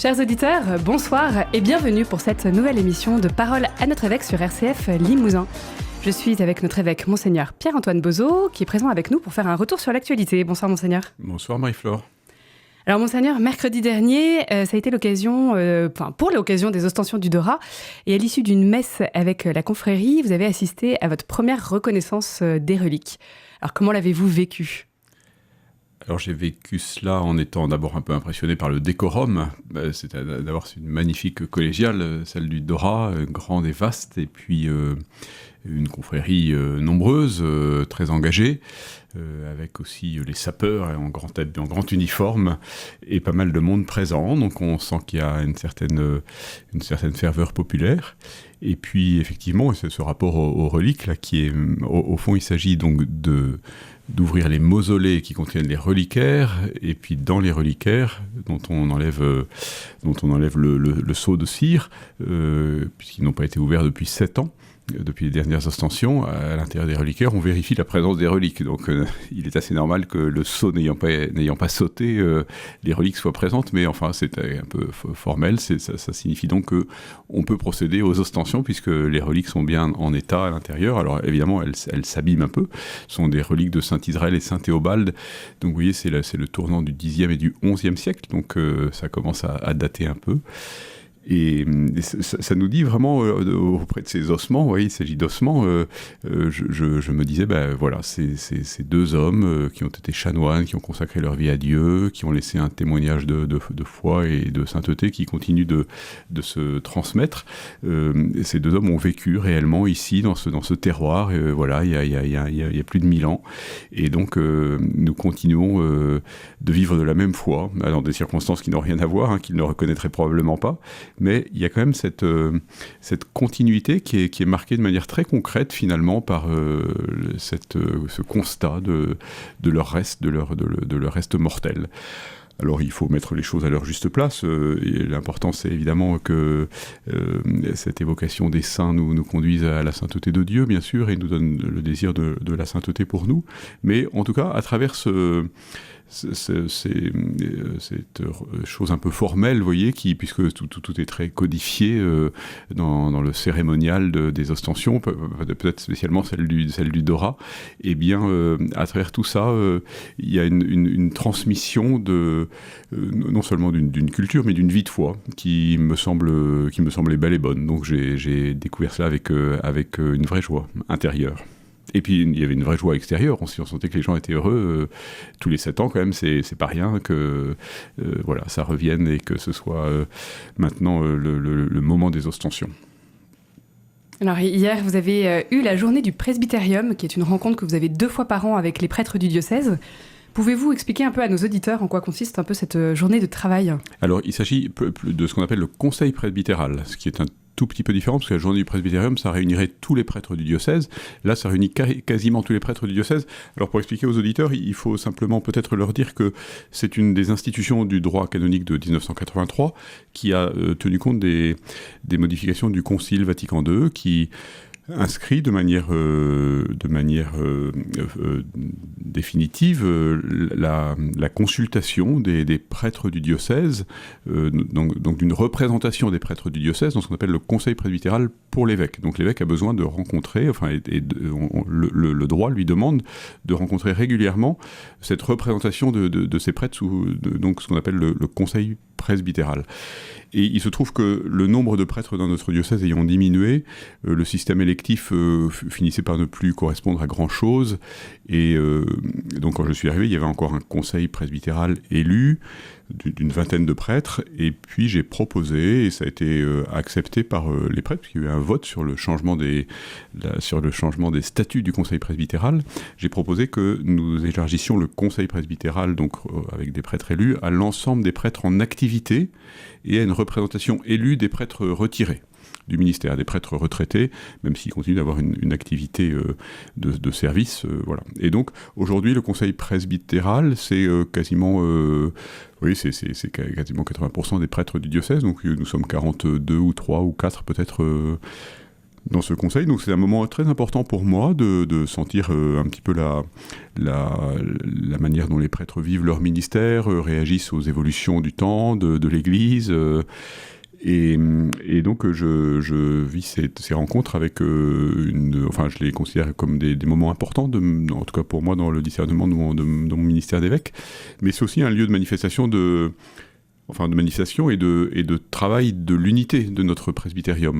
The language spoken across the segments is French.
Chers auditeurs, bonsoir et bienvenue pour cette nouvelle émission de Parole à notre évêque sur RCF Limousin. Je suis avec notre évêque, Monseigneur Pierre-Antoine Bozo, qui est présent avec nous pour faire un retour sur l'actualité. Bonsoir Monseigneur. Bonsoir Marie-Flore. Alors Monseigneur, mercredi dernier, ça a été l'occasion, pour l'occasion des ostensions du Dorat, et à l'issue d'une messe avec la confrérie, vous avez assisté à votre première reconnaissance des reliques. Alors comment l'avez-vous vécu ? Alors j'ai vécu cela en étant d'abord un peu impressionné par le décorum. C'est d'abord une magnifique collégiale, celle du Dorat, grande et vaste, et puis une confrérie nombreuse, très engagée, avec aussi les sapeurs en grand uniforme et pas mal de monde présent. Donc on sent qu'il y a une certaine ferveur populaire. Et puis effectivement, c'est ce rapport aux reliques là qui est au fond, il s'agit donc d'ouvrir les mausolées qui contiennent les reliquaires, et puis dans les reliquaires, dont on enlève le sceau de cire, puisqu'ils n'ont pas été ouverts depuis 7 ans, depuis les dernières ostensions, à l'intérieur des reliquaires, on vérifie la présence des reliques. Donc il est assez normal que le sceau n'ayant pas sauté, les reliques soient présentes, mais enfin c'est un peu formel, ça signifie donc qu'on peut procéder aux ostensions, puisque les reliques sont bien en état à l'intérieur. Alors évidemment, elles s'abîment un peu, ce sont des reliques de Saint Israël et Saint Théobald, donc vous voyez, c'est le tournant du Xe et du XIe siècle, donc ça commence à dater un peu. Et ça nous dit vraiment, auprès de ces ossements, vous voyez, il s'agit d'ossements, je me disais, voilà, ces deux hommes qui ont été chanoines, qui ont consacré leur vie à Dieu, qui ont laissé un témoignage de foi et de sainteté qui continue de se transmettre. Ces deux hommes ont vécu réellement ici, dans ce terroir, voilà, il y a plus de 1000 ans. Et donc, nous continuons de vivre de la même foi, dans des circonstances qui n'ont rien à voir, qu'ils ne reconnaîtraient probablement pas. Mais il y a quand même cette continuité qui est marquée de manière très concrète finalement par ce constat de leur reste, de leur reste mortel. Alors il faut mettre les choses à leur juste place, et l'important c'est évidemment que cette évocation des saints nous conduise à la sainteté de Dieu, bien sûr, et nous donne le désir de la sainteté pour nous. Mais en tout cas, à travers cette chose un peu formelle, vous voyez, puisque tout est très codifié dans le cérémonial des ostensions, peut-être spécialement celle du Dorat, et bien à travers tout ça, il y a une transmission non seulement d'une culture, mais d'une vie de foi qui me semblait belle et bonne. Donc j'ai découvert cela avec une vraie joie intérieure. Et puis il y avait une vraie joie extérieure, on sentait que les gens étaient heureux, tous les 7 ans quand même, c'est pas rien que voilà, ça revienne et que ce soit maintenant le moment des ostensions. Alors hier, vous avez eu la journée du presbytérium, qui est une rencontre que vous avez 2 fois par an avec les prêtres du diocèse. Pouvez-vous expliquer un peu à nos auditeurs en quoi consiste un peu cette journée de travail ? Alors il s'agit de ce qu'on appelle le conseil presbytéral, ce qui est un tout petit peu différent, parce que la journée du presbytérium, ça réunirait tous les prêtres du diocèse. Là, ça réunit quasiment tous les prêtres du diocèse. Alors, pour expliquer aux auditeurs, il faut simplement peut-être leur dire que c'est une des institutions du droit canonique de 1983 qui a tenu compte des modifications du Concile Vatican II, qui inscrit de manière définitive la consultation des prêtres du diocèse, donc d'une représentation des prêtres du diocèse dans ce qu'on appelle le conseil presbytéral pour l'évêque. Donc l'évêque a besoin de rencontrer, le droit lui demande de rencontrer régulièrement cette représentation de ces prêtres donc ce qu'on appelle le conseil presbytéral. Et il se trouve que le nombre de prêtres dans notre diocèse ayant diminué, le système électif finissait par ne plus correspondre à grand-chose. Et donc quand je suis arrivé, il y avait encore un conseil presbytéral élu d'une vingtaine de prêtres. Et puis j'ai proposé, et ça a été accepté par les prêtres, puisqu'il y a eu un vote sur le changement des statuts du conseil presbytéral. J'ai proposé que nous élargissions le conseil presbytéral, donc avec des prêtres élus, à l'ensemble des prêtres en activité et à une représentation élue des prêtres retirés du ministère, des prêtres retraités, même s'ils continuent d'avoir une activité de service. Voilà. Et donc, aujourd'hui, le conseil presbytéral, c'est quasiment... c'est quasiment 80% des prêtres du diocèse, donc nous sommes 42 ou 3 ou 4 peut-être dans ce conseil. Donc c'est un moment très important pour moi de sentir un petit peu la manière dont les prêtres vivent leur ministère, réagissent aux évolutions du temps, de l'Église. Et donc je vis ces rencontres avec je les considère comme des moments importants, en tout cas pour moi dans le discernement de mon ministère d'évêque. Mais c'est aussi un lieu de manifestation de manifestation et de travail de l'unité de notre presbytérium.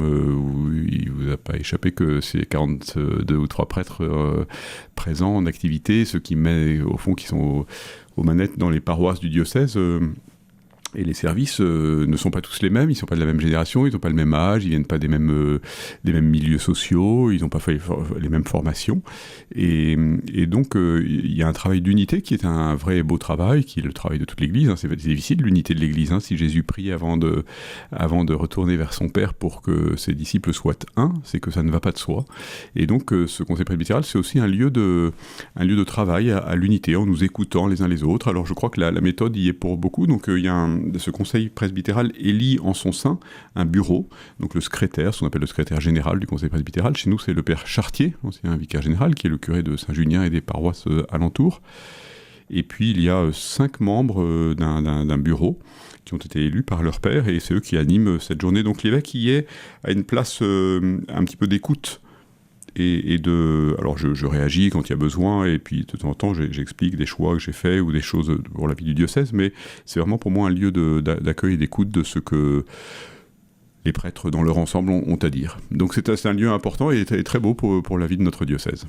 Il ne vous a pas échappé que ces 42 ou 3 prêtres présents en activité, ceux qui sont aux manettes dans les paroisses du diocèse, et les services ne sont pas tous les mêmes, ils ne sont pas de la même génération, ils n'ont pas le même âge, ils ne viennent pas des mêmes milieux sociaux, ils n'ont pas fait les mêmes formations. Et donc, il y a un travail d'unité qui est un vrai et beau travail, qui est le travail de toute l'Église. C'est difficile, l'unité de l'Église. Si Jésus prie avant de retourner vers son Père pour que ses disciples soient un, c'est que ça ne va pas de soi. Et donc, ce conseil presbytéral, c'est aussi un lieu de travail à l'unité, en nous écoutant les uns les autres. Alors, je crois que la méthode y est pour beaucoup. Donc, il y a ce conseil presbytéral élit en son sein un bureau, donc le secrétaire, ce qu'on appelle le secrétaire général du conseil presbytéral. Chez nous, c'est le père Chartier, ancien vicaire général, qui est le curé de Saint-Junien et des paroisses alentours. Et puis, il y a 5 membres d'un bureau qui ont été élus par leur père, et c'est eux qui animent cette journée. Donc l'évêque y est à une place un petit peu d'écoute. Alors je réagis quand il y a besoin, et puis de temps en temps j'explique des choix que j'ai faits ou des choses pour la vie du diocèse, mais c'est vraiment pour moi un lieu d'accueil et d'écoute de ce que les prêtres dans leur ensemble ont à dire. Donc c'est un lieu important et très beau pour la vie de notre diocèse.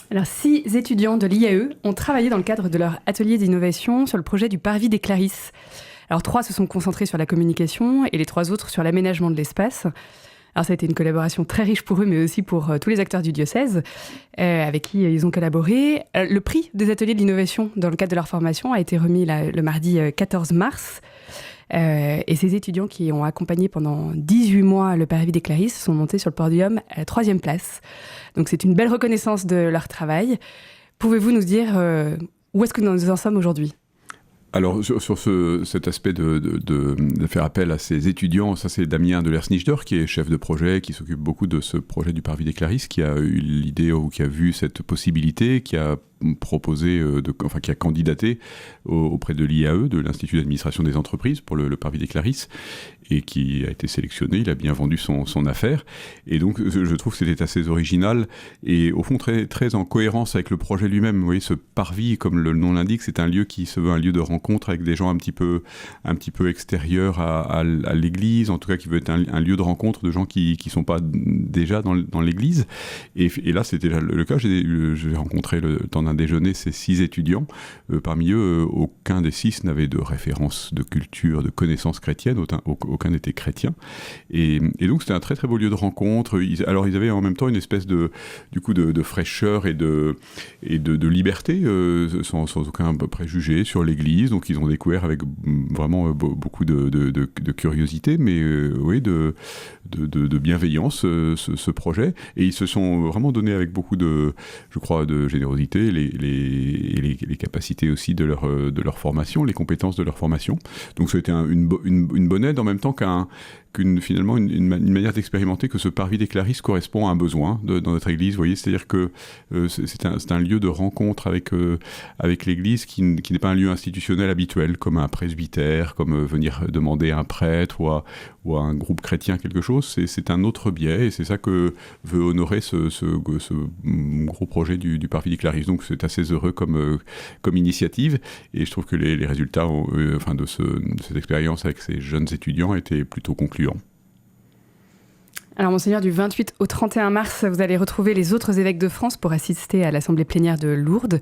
Alors 6 étudiants de l'IAE ont travaillé dans le cadre de leur atelier d'innovation sur le projet du Parvis des Clarisses. Alors 3 se sont concentrés sur la communication et les 3 autres sur l'aménagement de l'espace. Alors ça a été une collaboration très riche pour eux, mais aussi pour tous les acteurs du diocèse avec qui ils ont collaboré. Le prix des ateliers de l'innovation dans le cadre de leur formation a été remis le mardi 14 mars. Et ces étudiants qui ont accompagné pendant 18 mois le Parvis des Clarisses sont montés sur le podium à la 3e place. Donc c'est une belle reconnaissance de leur travail. Pouvez-vous nous dire où est-ce que nous en sommes aujourd'hui ? Alors, sur cet aspect de faire appel à ces étudiants, ça c'est Damien Delers-Nichter qui est chef de projet, qui s'occupe beaucoup de ce projet du Parvis des Clarisses, qui a eu l'idée ou qui a vu cette possibilité, qui a proposé, qui a candidaté auprès de l'IAE, de l'Institut d'administration des entreprises, pour le Parvis des Clarisses, et qui a été sélectionné. Il a bien vendu son affaire. Et donc, je trouve que c'était assez original et au fond très, très en cohérence avec le projet lui-même. Vous voyez, ce Parvis, comme le nom l'indique, c'est un lieu qui se veut un lieu de rencontre avec des gens un petit peu extérieurs à l'Église, en tout cas qui veut être un lieu de rencontre de gens qui ne sont pas déjà dans l'Église. Et là, c'était le cas. J'ai rencontré dans un déjeuner ces 6 étudiants. Parmi eux, aucun des 6 n'avait de référence de culture, de connaissances chrétiennes, aucun n'était chrétien. Et donc c'était un très très beau lieu de rencontre. Alors ils avaient en même temps une espèce de fraîcheur et de liberté, sans aucun préjugé sur l'Église. Donc ils ont découvert avec vraiment beaucoup de curiosité, mais oui, de bienveillance ce projet. Et ils se sont vraiment donnés avec beaucoup de générosité, les capacités aussi de leur formation, les compétences de leur formation. Donc ça a été une bonne aide, en même temps finalement une manière d'expérimenter que ce Parvis des Clarisses correspond à un besoin dans notre Église. Vous voyez, c'est-à-dire que c'est un lieu de rencontre avec l'Église qui n'est pas un lieu institutionnel habituel, comme un presbytère, comme venir demander à un prêtre ou à un groupe chrétien quelque chose. C'est un autre biais, et c'est ça que veut honorer ce gros projet du Parvis des Clarisses. Donc c'est assez heureux comme initiative, et je trouve que les résultats de cette expérience avec ces jeunes étudiants étaient plutôt concluants. Alors, Monseigneur, du 28 au 31 mars, vous allez retrouver les autres évêques de France pour assister à l'Assemblée plénière de Lourdes.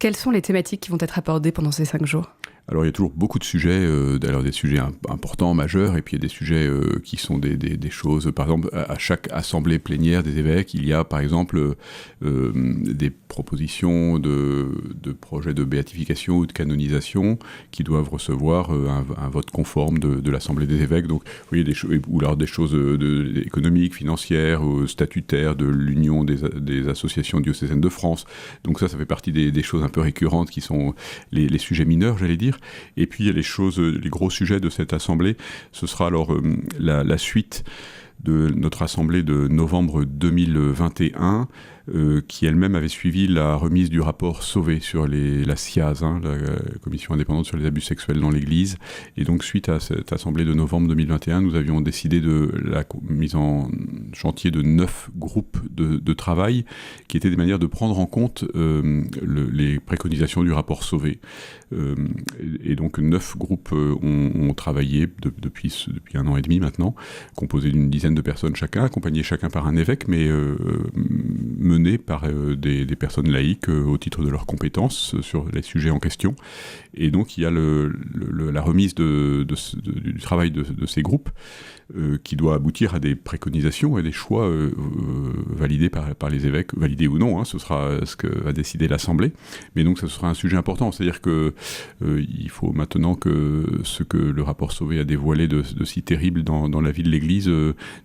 Quelles sont les thématiques qui vont être abordées pendant ces 5 jours ? Alors il y a toujours beaucoup de sujets, des sujets importants, majeurs, et puis il y a des sujets qui sont des choses, par exemple à chaque assemblée plénière des évêques, il y a par exemple des propositions de projets de béatification ou de canonisation qui doivent recevoir un vote conforme de l'assemblée des évêques. Donc vous voyez, ou alors des choses économiques, financières, statutaires de l'Union des associations diocésaines de France. Donc ça fait partie des choses un peu récurrentes qui sont les sujets mineurs, j'allais dire. Et puis il y a les gros sujets de cette assemblée. Ce sera alors la suite de notre assemblée de novembre 2021, qui elle-même avait suivi la remise du rapport Sauvé sur la SIAZ, la Commission indépendante sur les abus sexuels dans l'Église. Et donc, suite à cette assemblée de novembre 2021, nous avions décidé de la mise en chantier de 9 groupes de travail, qui étaient des manières de prendre en compte les préconisations du rapport Sauvé. Et donc, 9 groupes ont travaillé depuis 1 an et demi maintenant, composés d'une dizaine de personnes chacun, accompagnés chacun par un évêque, mais menés par des personnes laïques au titre de leurs compétences sur les sujets en question. Et donc il y a la remise du travail de ces groupes qui doit aboutir à des préconisations et des choix validés par les évêques, validés ou non, ce sera ce que va décider l'Assemblée. Mais donc ce sera un sujet important, c'est-à-dire que il faut maintenant que ce que le rapport Sauvé a dévoilé de si terrible dans la vie de l'Église,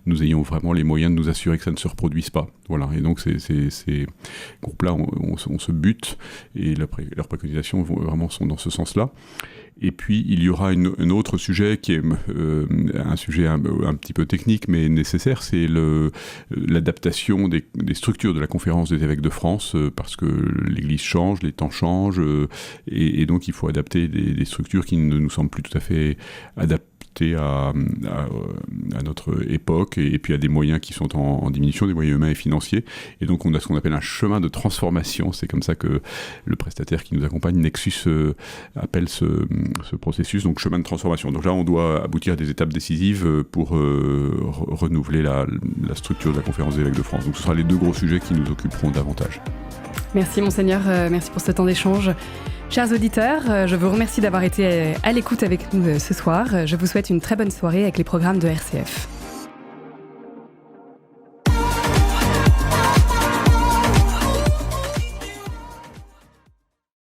nous ayons vraiment les moyens de nous assurer que ça ne se reproduise pas. Voilà. Et donc ces groupes-là, on se bute, et leurs préconisations sont dans ce sens-là. Et puis, il y aura un autre sujet qui est un sujet un petit peu technique, mais nécessaire, c'est l'adaptation des structures de la Conférence des évêques de France, parce que l'Église change, les temps changent, et donc il faut adapter des structures qui ne nous semblent plus tout à fait adaptées à notre époque, et puis à des moyens qui sont en diminution, des moyens humains et financiers. Et donc on a ce qu'on appelle un chemin de transformation. C'est comme ça que le prestataire qui nous accompagne, Nexus, appelle ce processus, donc chemin de transformation. Donc là, on doit aboutir à des étapes décisives pour renouveler la structure de la Conférence des évêques de France. Donc ce sera les 2 gros sujets qui nous occuperont davantage. Merci Monseigneur, merci pour ce temps d'échange. Chers auditeurs, je vous remercie d'avoir été à l'écoute avec nous ce soir. Je vous souhaite une très bonne soirée avec les programmes de RCF.